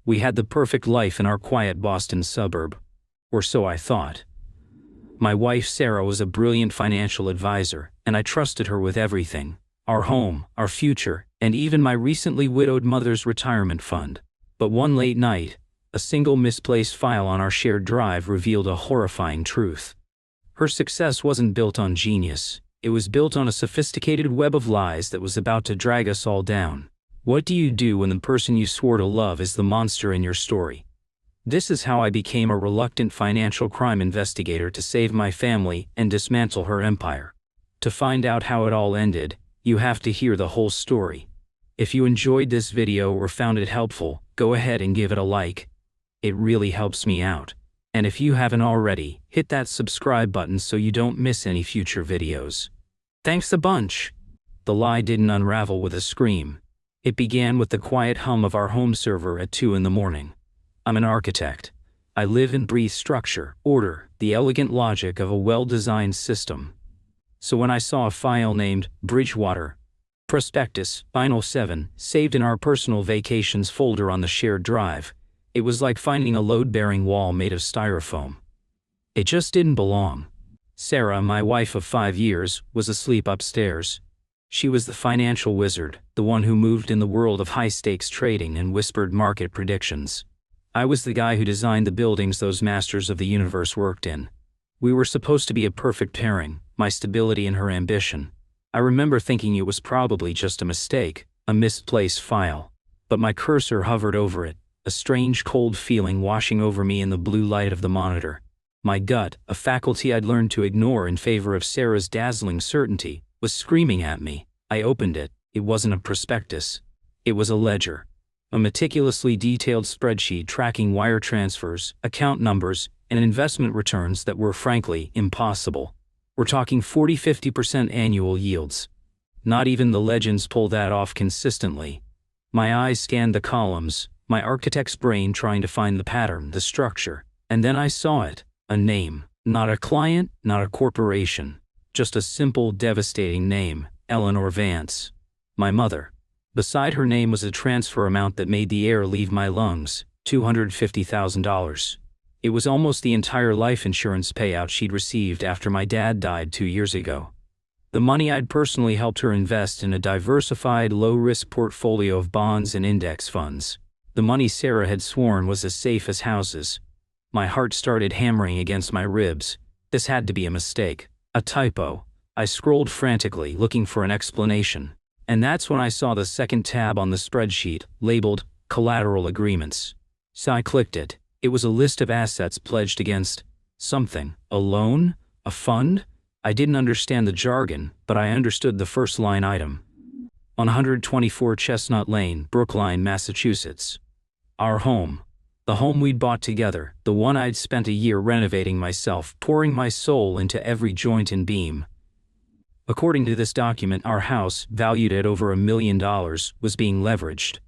We had the perfect life in our quiet Boston suburb. Or so I thought. My wife Sarah was a brilliant financial advisor, and I trusted her with everything: our home, our future, and even my recently widowed mother's retirement fund. But one late night, a single misplaced file on our shared drive revealed a horrifying truth. Her success wasn't built on genius. It was built on a sophisticated web of lies that was about to drag us all down. What do you do when the person you swore to love is the monster in your story? This is how I became a reluctant financial crime investigator to save my family and dismantle her empire. To find out how it all ended, you have to hear the whole story. If you enjoyed this video or found it helpful, go ahead and give it a like. It really helps me out. And if you haven't already, hit that subscribe button so you don't miss any future videos. Thanks a bunch. The lie didn't unravel with a scream. It began with the quiet hum of our home server at 2 in the morning. I'm an architect. I live and breathe structure, order, the elegant logic of a well-designed system. So when I saw a file named Bridgewater Prospectus, Final 7, saved in our personal vacations folder on the shared drive, it was like finding a load-bearing wall made of styrofoam. It just didn't belong. Sarah, my wife of 5 years, was asleep upstairs. She was the financial wizard, the one who moved in the world of high-stakes trading and whispered market predictions. I was the guy who designed the buildings those masters of the universe worked in. We were supposed to be a perfect pairing, my stability and her ambition. I remember thinking it was probably just a mistake, a misplaced file. But my cursor hovered over it, a strange cold feeling washing over me in the blue light of the monitor. My gut, a faculty I'd learned to ignore in favor of Sarah's dazzling certainty, was screaming at me. I opened it. It wasn't a prospectus. It was a ledger. A meticulously detailed spreadsheet tracking wire transfers, account numbers, and investment returns that were frankly impossible. We're talking 40–50% annual yields. Not even the legends pull that off consistently. My eyes scanned the columns, my architect's brain trying to find the pattern, the structure, and then I saw it. A name. Not a client, not a corporation. Just a simple, devastating name: Eleanor Vance. My mother. Beside her name was a transfer amount that made the air leave my lungs: $250,000. It was almost the entire life insurance payout she'd received after my dad died 2 years ago. The money I'd personally helped her invest in a diversified, low-risk portfolio of bonds and index funds. The money Sarah had sworn was as safe as houses. My heart started hammering against my ribs. This had to be a mistake, a typo. I scrolled frantically, looking for an explanation. And that's when I saw the second tab on the spreadsheet, labeled Collateral Agreements. So I clicked it. It was a list of assets pledged against something. A loan? A fund? I didn't understand the jargon, but I understood the first line item. On 124 Chestnut Lane, Brookline, Massachusetts. Our home. The home we'd bought together, the one I'd spent a year renovating myself, pouring my soul into every joint and beam. According to this document, our house, valued at over $1 million, was being leveraged.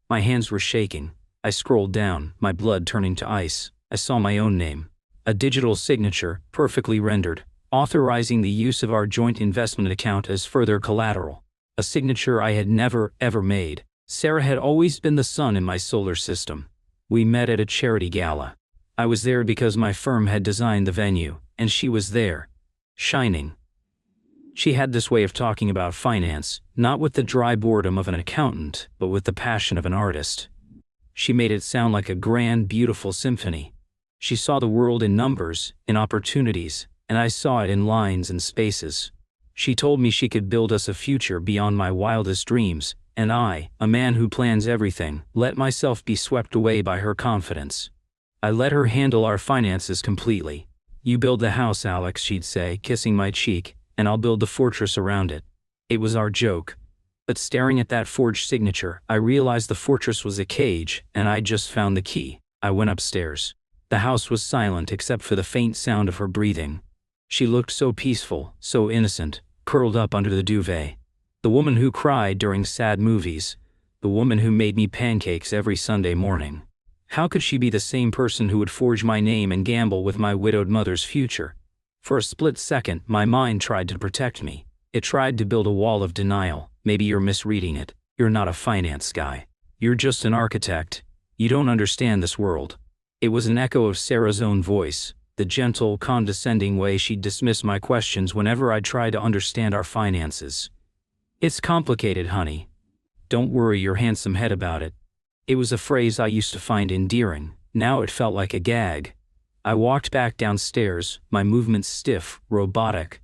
My hands were shaking. I scrolled down, my blood turning to ice. I saw my own name. A digital signature, perfectly rendered, authorizing the use of our joint investment account as further collateral. A signature I had never, ever made. Sarah had always been the sun in my solar system. We met at a charity gala. I was there because my firm had designed the venue, and she was there, shining. She had this way of talking about finance, not with the dry boredom of an accountant, but with the passion of an artist. She made it sound like a grand, beautiful symphony. She saw the world in numbers, in opportunities, and I saw it in lines and spaces. She told me she could build us a future beyond my wildest dreams, and I, a man who plans everything, let myself be swept away by her confidence. I let her handle our finances completely. "You build the house, Alex," she'd say, kissing my cheek, "and I'll build the fortress around it." It was our joke. But staring at that forged signature, I realized the fortress was a cage, and I'd just found the key. I went upstairs. The house was silent except for the faint sound of her breathing. She looked so peaceful, so innocent, curled up under the duvet. The woman who cried during sad movies. The woman who made me pancakes every Sunday morning. How could she be the same person who would forge my name and gamble with my widowed mother's future? For a split second, my mind tried to protect me. It tried to build a wall of denial. Maybe you're misreading it. You're not a finance guy. You're just an architect. You don't understand this world." It was an echo of Sarah's own voice, the gentle, condescending way she'd dismiss my questions whenever I tried to understand our finances. "It's complicated, honey. Don't worry your handsome head about it." It was a phrase I used to find endearing. Now it felt like a gag. I walked back downstairs, my movements stiff, robotic.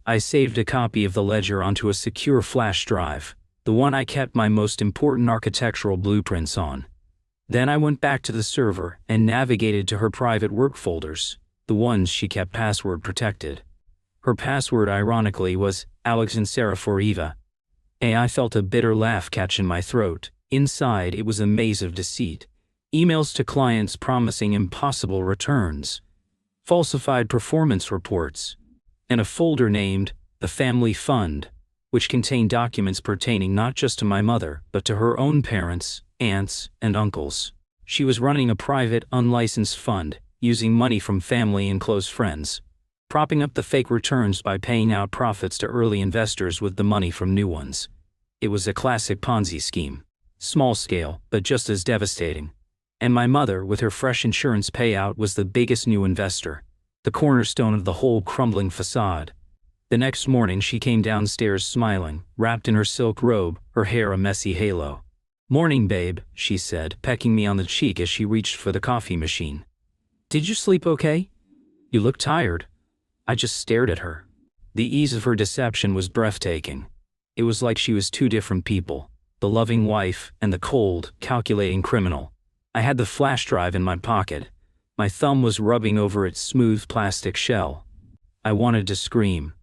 I saved a copy of the ledger onto a secure flash drive, the one I kept my most important architectural blueprints on. Then I went back to the server and navigated to her private work folders, the ones she kept password protected. Her password, ironically, was Alex and Sarah for Eva. I felt a bitter laugh catch in my throat. Inside, it was a maze of deceit. Emails to clients promising impossible returns, falsified performance reports, and a folder named the Family Fund, which contained documents pertaining not just to my mother, but to her own parents, aunts, and uncles. She was running a private, unlicensed fund, using money from family and close friends, propping up the fake returns by paying out profits to early investors with the money from new ones. It was a classic Ponzi scheme. Small scale, but just as devastating. And my mother, with her fresh insurance payout, was the biggest new investor, the cornerstone of the whole crumbling facade. The next morning she came downstairs smiling, wrapped in her silk robe, her hair a messy halo. "Morning, babe," she said, pecking me on the cheek as she reached for the coffee machine. "Did you sleep okay? You look tired." I just stared at her. The ease of her deception was breathtaking. It was like she was two different people, the loving wife and the cold, calculating criminal. I had the flash drive in my pocket. My thumb was rubbing over its smooth plastic shell. I wanted to scream.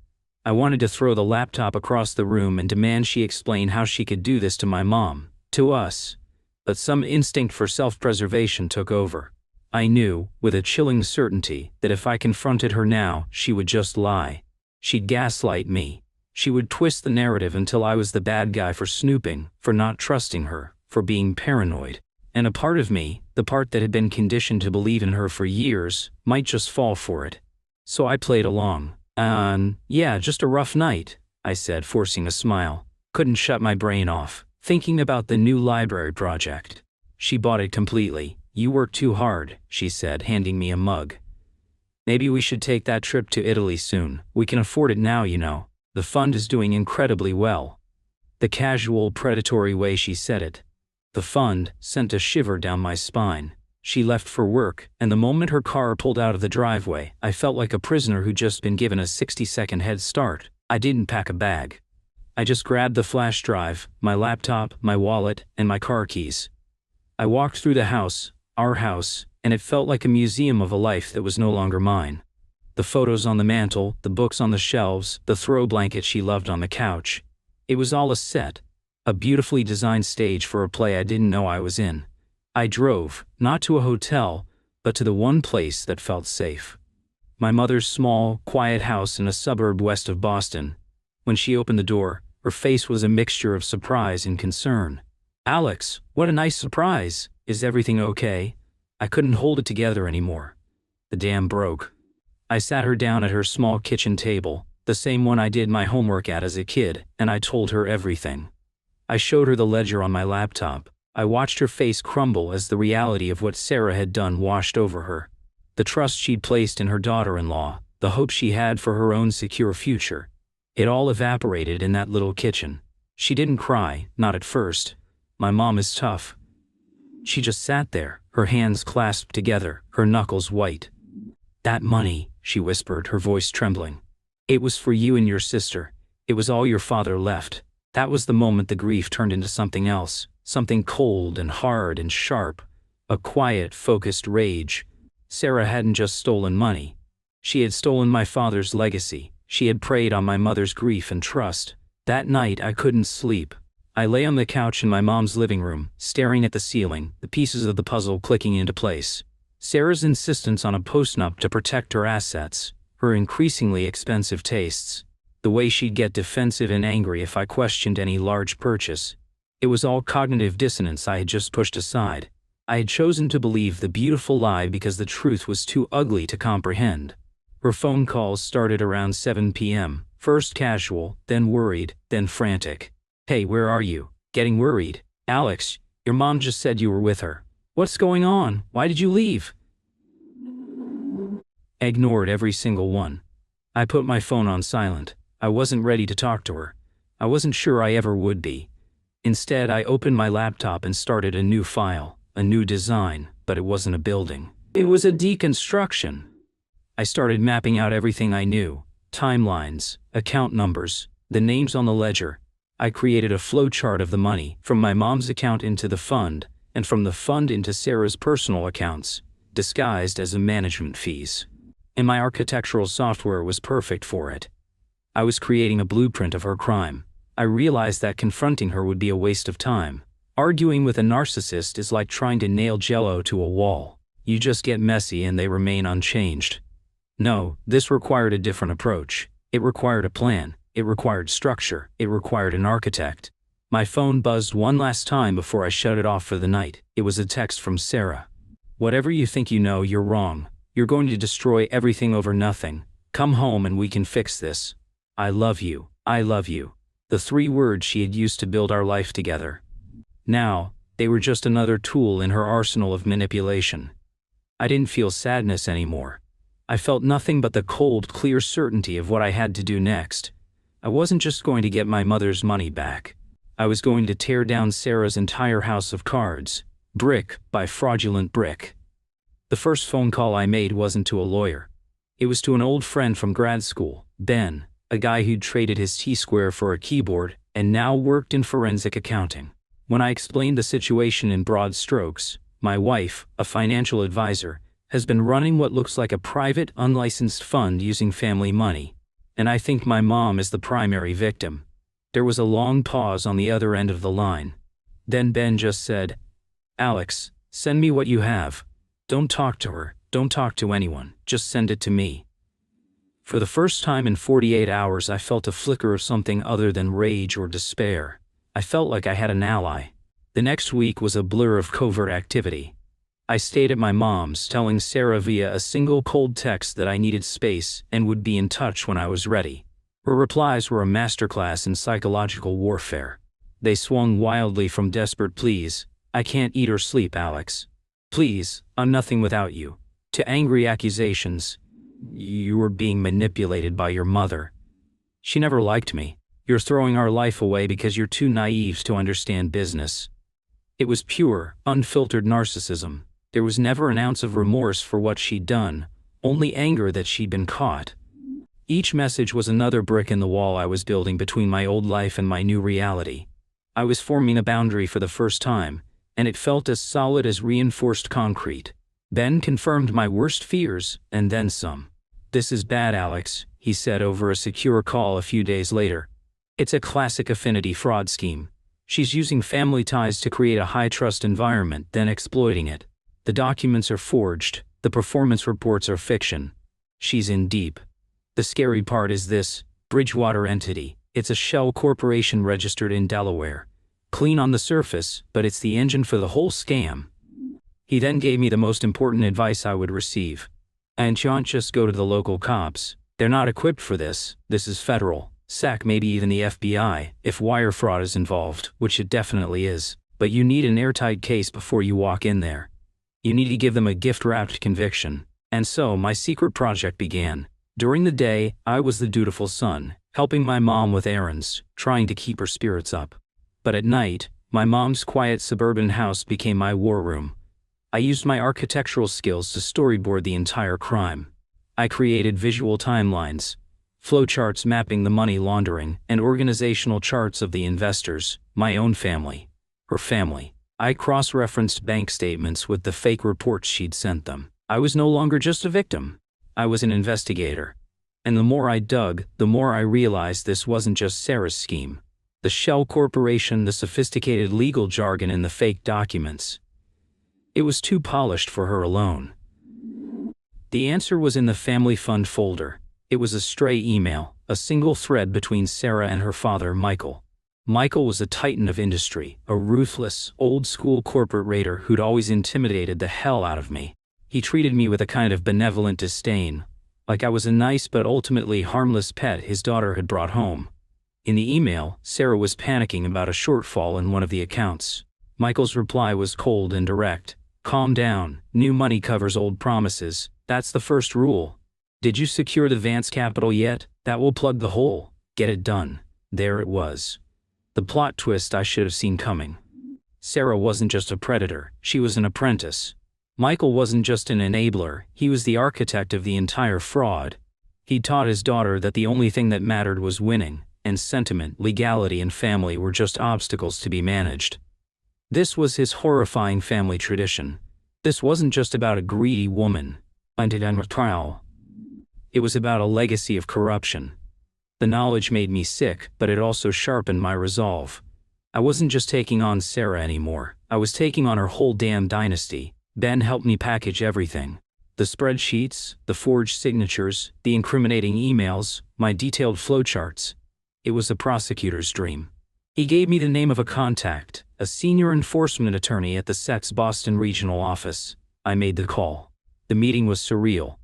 I wanted to throw the laptop across the room and demand she explain how she could do this to my mom, to us. But some instinct for self-preservation took over. I knew, with a chilling certainty, that if I confronted her now, she would just lie. She'd gaslight me. She would twist the narrative until I was the bad guy for snooping, for not trusting her, for being paranoid. And a part of me, the part that had been conditioned to believe in her for years, might just fall for it. So I played along. Yeah, just a rough night," I said, forcing a smile. Couldn't shut my brain off, thinking about the new library project. She bought it completely. "You work too hard," she said, handing me a mug. "Maybe we should take that trip to Italy soon. We can afford it now, you know. The fund is doing incredibly well." The casual, predatory way she said it. The fund sent a shiver down my spine. She left for work, and the moment her car pulled out of the driveway, I felt like a prisoner who'd just been given a 60-second head start. I didn't pack a bag. I just grabbed the flash drive, my laptop, my wallet, and my car keys. I walked through the house, our house, and it felt like a museum of a life that was no longer mine. The photos on the mantle, the books on the shelves, the throw blanket she loved on the couch. It was all a set, a beautifully designed stage for a play I didn't know I was in. I drove, not to a hotel, but to the one place that felt safe. My mother's small, quiet house in a suburb west of Boston. When she opened the door, her face was a mixture of surprise and concern. "Alex, what a nice surprise. Is everything okay?" I couldn't hold it together anymore. The dam broke. I sat her down at her small kitchen table, the same one I did my homework at as a kid, and I told her everything. I showed her the ledger on my laptop. I watched her face crumble as the reality of what Sarah had done washed over her. The trust she'd placed in her daughter-in-law, the hope she had for her own secure future. It all evaporated in that little kitchen. She didn't cry, not at first. My mom is tough. She just sat there, her hands clasped together, her knuckles white. "That money," she whispered, her voice trembling. "It was for you and your sister. It was all your father left." That was the moment the grief turned into something else. Something cold and hard and sharp. A quiet, focused rage. Sarah hadn't just stolen money. She had stolen my father's legacy. She had preyed on my mother's grief and trust. That night I couldn't sleep. I lay on the couch in my mom's living room, staring at the ceiling, the pieces of the puzzle clicking into place. Sarah's insistence on a postnup to protect her assets, her increasingly expensive tastes, the way she'd get defensive and angry if I questioned any large purchase. It was all cognitive dissonance I had just pushed aside. I had chosen to believe the beautiful lie because the truth was too ugly to comprehend. Her phone calls started around 7 p.m., first casual, then worried, then frantic. "Hey, where are you?" "Getting worried. Alex, your mom just said you were with her." What's going on? Why did you leave? I ignored every single one. I put my phone on silent. I wasn't ready to talk to her. I wasn't sure I ever would be. Instead, I opened my laptop and started a new file, a new design, but it wasn't a building. It was a deconstruction. I started mapping out everything I knew: timelines, account numbers, the names on the ledger. I created a flowchart of the money from my mom's account into the fund, and from the fund into Sarah's personal accounts, disguised as management fees. And my architectural software was perfect for it. I was creating a blueprint of her crime. I realized that confronting her would be a waste of time. Arguing with a narcissist is like trying to nail Jell-O to a wall. You just get messy and they remain unchanged. No, this required a different approach. It required a plan. It required structure. It required an architect. My phone buzzed one last time before I shut it off for the night. It was a text from Sarah. "Whatever you think you know, you're wrong. You're going to destroy everything over nothing. Come home and we can fix this. I love you. I love you." The 3 words she had used to build our life together. Now, they were just another tool in her arsenal of manipulation. I didn't feel sadness anymore. I felt nothing but the cold, clear certainty of what I had to do next. I wasn't just going to get my mother's money back. I was going to tear down Sarah's entire house of cards, brick by fraudulent brick. The first phone call I made wasn't to a lawyer. It was to an old friend from grad school, Ben, a guy who'd traded his T-square for a keyboard and now worked in forensic accounting. When I explained the situation in broad strokes, my wife, a financial advisor, has been running what looks like a private, unlicensed fund using family money, and I think my mom is the primary victim. There was a long pause on the other end of the line. Then Ben just said, "Alex, send me what you have. Don't talk to her, don't talk to anyone, just send it to me." For the first time in 48 hours, I felt a flicker of something other than rage or despair. I felt like I had an ally. The next week was a blur of covert activity. I stayed at my mom's, telling Sarah via a single cold text that I needed space and would be in touch when I was ready. Her replies were a masterclass in psychological warfare. They swung wildly from desperate pleas, "I can't eat or sleep, Alex. Please, I'm nothing without you," to angry accusations, "You were being manipulated by your mother. She never liked me. You're throwing our life away because you're too naive to understand business." It was pure, unfiltered narcissism. There was never an ounce of remorse for what she'd done, only anger that she'd been caught. Each message was another brick in the wall I was building between my old life and my new reality. I was forming a boundary for the first time, and it felt as solid as reinforced concrete. Ben confirmed my worst fears, and then some. "This is bad, Alex," he said over a secure call a few days later. "It's a classic affinity fraud scheme. She's using family ties to create a high-trust environment, then exploiting it. The documents are forged, the performance reports are fiction. She's in deep. The scary part is this: Bridgewater entity. It's a shell corporation registered in Delaware. Clean on the surface, but it's the engine for the whole scam." He then gave me the most important advice I would receive. "And don't just go to the local cops. They're not equipped for this. This is federal. SEC, maybe even the FBI, if wire fraud is involved, which it definitely is. But you need an airtight case before you walk in there. You need to give them a gift-wrapped conviction." And so my secret project began. During the day, I was the dutiful son, helping my mom with errands, trying to keep her spirits up. But at night, my mom's quiet suburban house became my war room. I used my architectural skills to storyboard the entire crime. I created visual timelines, flowcharts mapping the money laundering, and organizational charts of the investors, my own family, her family. I cross-referenced bank statements with the fake reports she'd sent them. I was no longer just a victim. I was an investigator. And the more I dug, the more I realized this wasn't just Sarah's scheme. The shell corporation, the sophisticated legal jargon, and the fake documents. It was too polished for her alone. The answer was in the family fund folder. It was a stray email, a single thread between Sarah and her father, Michael. Michael was a titan of industry, a ruthless, old-school corporate raider who'd always intimidated the hell out of me. He treated me with a kind of benevolent disdain, like I was a nice but ultimately harmless pet his daughter had brought home. In the email, Sarah was panicking about a shortfall in one of the accounts. Michael's reply was cold and direct. Calm down. New money covers old promises. That's the first rule. Did you secure the Vance capital yet? That will plug the hole. Get it done. There it was. The plot twist I should have seen coming. Sarah wasn't just a predator, she was an apprentice. Michael wasn't just an enabler, he was the architect of the entire fraud. He taught his daughter that the only thing that mattered was winning, and sentiment, legality, and family were just obstacles to be managed. This was his horrifying family tradition. This wasn't just about a greedy woman. It was about a legacy of corruption. The knowledge made me sick, but it also sharpened my resolve. I wasn't just taking on Sarah anymore, I was taking on her whole damn dynasty. Ben helped me package everything. The spreadsheets, the forged signatures, the incriminating emails, my detailed flowcharts. It was the prosecutor's dream. He gave me the name of a contact, a senior enforcement attorney at the SEC's Boston regional office. I made the call. The meeting was surreal.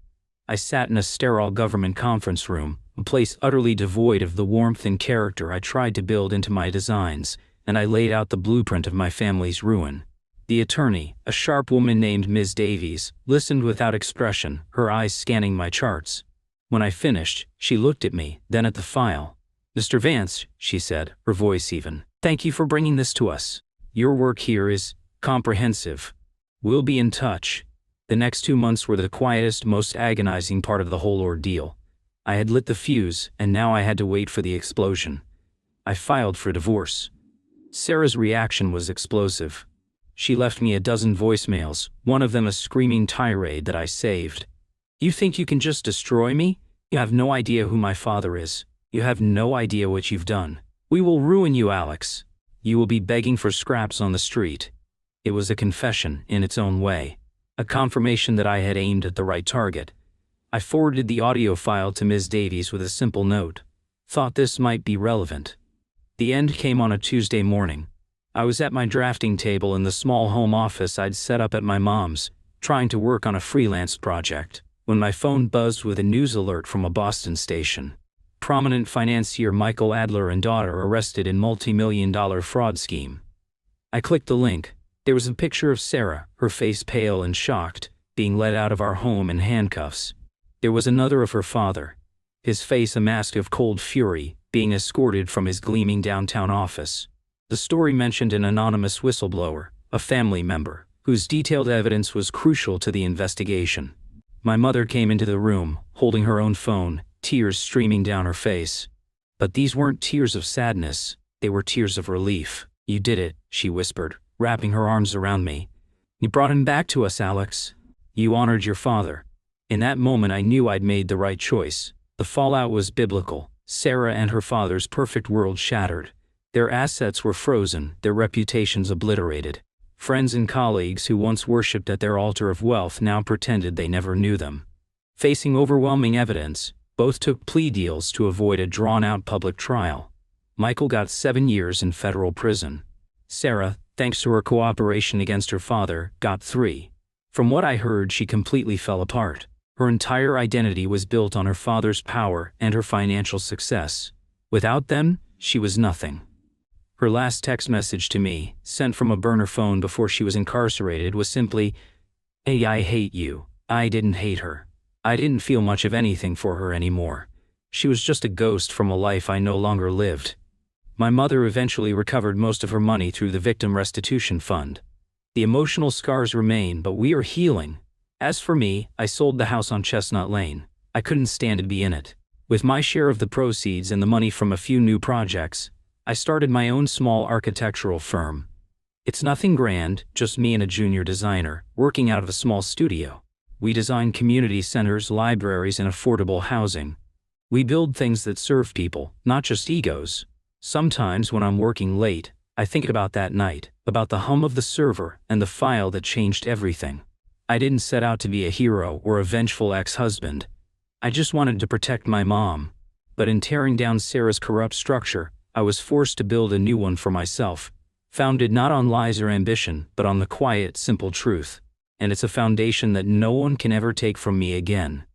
I sat in a sterile government conference room, a place utterly devoid of the warmth and character I tried to build into my designs, and I laid out the blueprint of my family's ruin. The attorney, a sharp woman named Ms. Davies, listened without expression, her eyes scanning my charts. When I finished, she looked at me, then at the file. "Mr. Vance," she said, her voice even, "thank you for bringing this to us. Your work here is comprehensive. We'll be in touch." The next 2 months were the quietest, most agonizing part of the whole ordeal. I had lit the fuse, and now I had to wait for the explosion. I filed for divorce. Sarah's reaction was explosive. She left me a dozen voicemails, one of them a screaming tirade that I saved. "You think you can just destroy me? You have no idea who my father is. You have no idea what you've done. We will ruin you, Alex. You will be begging for scraps on the street." It was a confession, in its own way. A confirmation that I had aimed at the right target. I forwarded the audio file to Ms. Davies with a simple note. Thought this might be relevant. The end came on a Tuesday morning. I was at my drafting table in the small home office I'd set up at my mom's, trying to work on a freelance project, when my phone buzzed with a news alert from a Boston station. Prominent financier Michael Adler and daughter arrested in multi-million-dollar fraud scheme. I clicked the link. There was a picture of Sarah, her face pale and shocked, being led out of our home in handcuffs. There was another of her father, his face a mask of cold fury, being escorted from his gleaming downtown office. The story mentioned an anonymous whistleblower, a family member, whose detailed evidence was crucial to the investigation. My mother came into the room, holding her own phone, tears streaming down her face. But these weren't tears of sadness, they were tears of relief. "You did it," she whispered, wrapping her arms around me. "You brought him back to us, Alex. You honored your father." In that moment I knew I'd made the right choice. The fallout was biblical. Sarah and her father's perfect world shattered. Their assets were frozen, their reputations obliterated. Friends and colleagues who once worshipped at their altar of wealth now pretended they never knew them. Facing overwhelming evidence, both took plea deals to avoid a drawn-out public trial. Michael got 7 years in federal prison. Sarah, thanks to her cooperation against her father, got 3. From what I heard, she completely fell apart. Her entire identity was built on her father's power and her financial success. Without them, she was nothing. Her last text message to me, sent from a burner phone before she was incarcerated, was simply, "Hey, I hate you." I didn't hate her. I didn't feel much of anything for her anymore. She was just a ghost from a life I no longer lived. My mother eventually recovered most of her money through the Victim Restitution Fund. The emotional scars remain, but we are healing. As for me, I sold the house on Chestnut Lane. I couldn't stand to be in it. With my share of the proceeds and the money from a few new projects, I started my own small architectural firm. It's nothing grand, just me and a junior designer, working out of a small studio. We design community centers, libraries, and affordable housing. We build things that serve people, not just egos. Sometimes when I'm working late, I think about that night, about the hum of the server and the file that changed everything. I didn't set out to be a hero or a vengeful ex-husband. I just wanted to protect my mom. But in tearing down Sarah's corrupt structure, I was forced to build a new one for myself, founded not on lies or ambition, but on the quiet, simple truth. And it's a foundation that no one can ever take from me again.